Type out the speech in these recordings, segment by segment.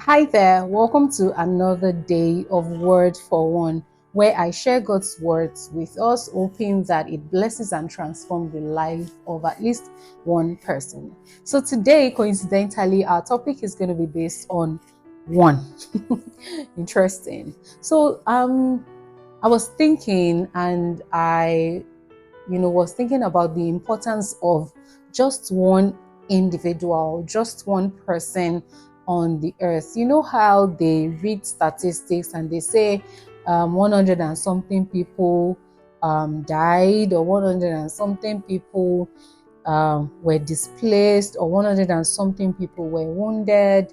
Hi there, welcome to another day of Word for One, where I share God's words with us, hoping that it blesses and transforms the life of at least one person. So today, coincidentally, our topic is going to be based on one. Interesting. So I was thinking and I was thinking about the importance of just one individual, just one person on the earth. You know how they read statistics and they say 100 and something people died, or 100 and something people were displaced, or 100 and something people were wounded.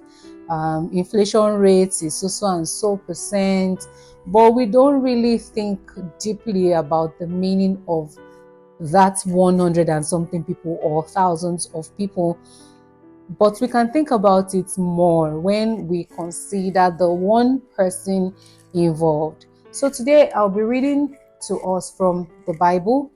Inflation rates is so and so percent, but we don't really think deeply about the meaning of that 100 and something people or thousands of people. But we can think about it more when we consider the one person involved. So today I'll be reading to us from the Bible,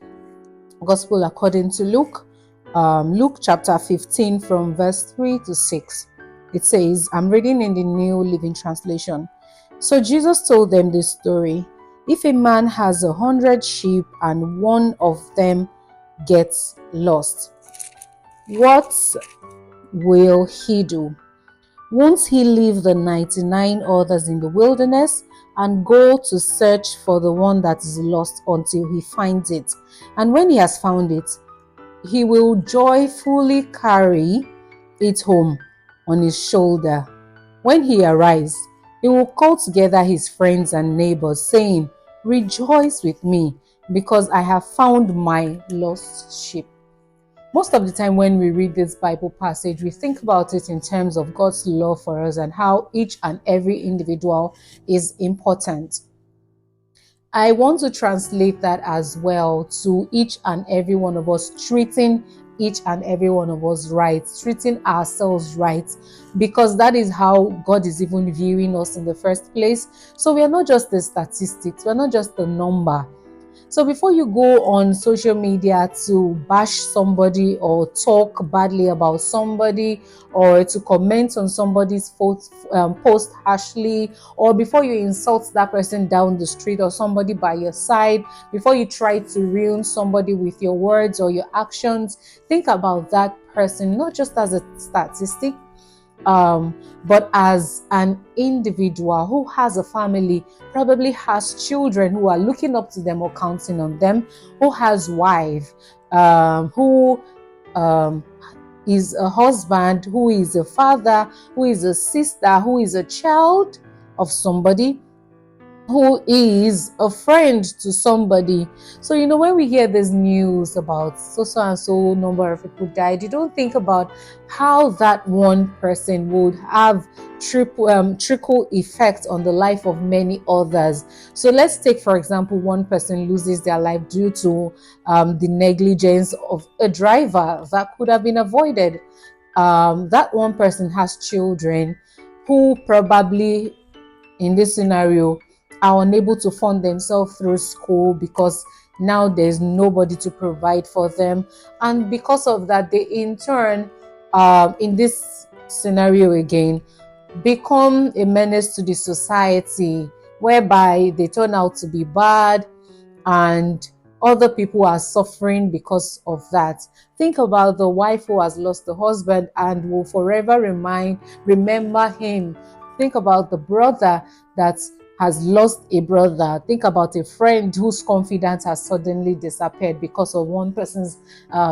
Gospel according to Luke, Luke chapter 15 from verse 3 to 6. It says, I'm reading in the New Living Translation. So Jesus told them this story. If a man has 100 sheep and one of them gets lost, what will he do? Won't he leave the 99 others in the wilderness and go to search for the one that is lost until he finds it? And when he has found it, he will joyfully carry it home on his shoulder. When he arrives, he will call together his friends and neighbors, saying, "Rejoice with me, because I have found my lost sheep." Most of the time when we read this Bible passage, we think about it in terms of God's love for us and how each and every individual is important. I want to translate that as well to each and every one of us, treating each and every one of us right, treating ourselves right, because that is how God is even viewing us in the first place. So we are not just the statistics, we're not just the number. So before you go on social media to bash somebody or talk badly about somebody or to comment on somebody's post harshly, or before you insult that person down the street or somebody by your side, before you try to ruin somebody with your words or your actions, think about that person not just as a statistic, but as an individual who has a family, probably has children who are looking up to them or counting on them, who has wife, who is a husband, who is a father, who is a sister, who is a child of somebody, who is a friend to somebody. So, when we hear this news about so and so number of people died, you don't think about how that one person would have trickle effect on the life of many others. So let's take, for example, one person loses their life due to the negligence of a driver that could have been avoided. That one person has children who probably, in this scenario, are unable to fund themselves through school because now there's nobody to provide for them. And because of that, they in turn, in this scenario again, become a menace to the society, whereby they turn out to be bad and other people are suffering because of that. Think about the wife who has lost the husband and will forever remember him. Think about the brother that has lost a brother. Think about a friend whose confidence has suddenly disappeared because of one person's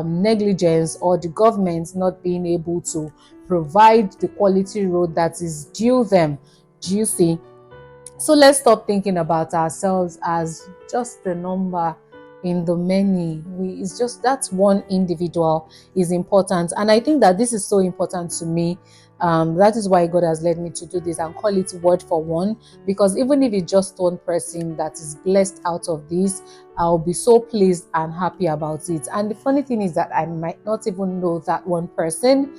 negligence, or the government not being able to provide the quality road that is due them. Do you see? So let's stop thinking about ourselves as just the number in the many. It's just that one individual is important. And I think that this is so important to me. That is why God has led me to do this and call it Word for One. Because even if it's just one person that is blessed out of this, I'll be so pleased and happy about it. And the funny thing is that I might not even know that one person,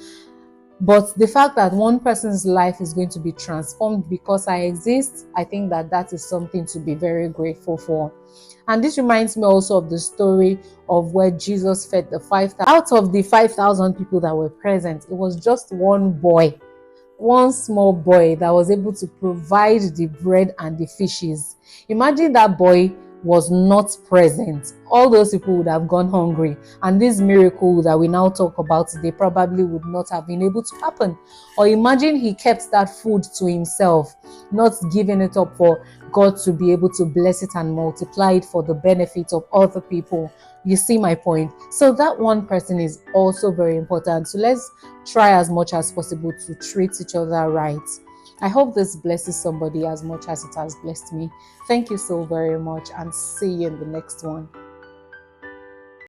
but the fact that one person's life is going to be transformed because I exist, I think that that is something to be very grateful for. And this reminds me also of the story of where Jesus fed the 5,000. Out of the 5,000 people that were present, it was just one boy one small boy that was able to provide the bread and the fishes. Imagine that boy was not present. All those people would have gone hungry, and this miracle that we now talk about today probably would not have been able to happen. Or imagine he kept that food to himself, not giving it up for God to be able to bless it and multiply it for the benefit of other people. You see my point? So that one person is also very important. So let's try as much as possible to treat each other right. I hope this blesses somebody as much as it has blessed me. Thank you so very much, and see you in the next one.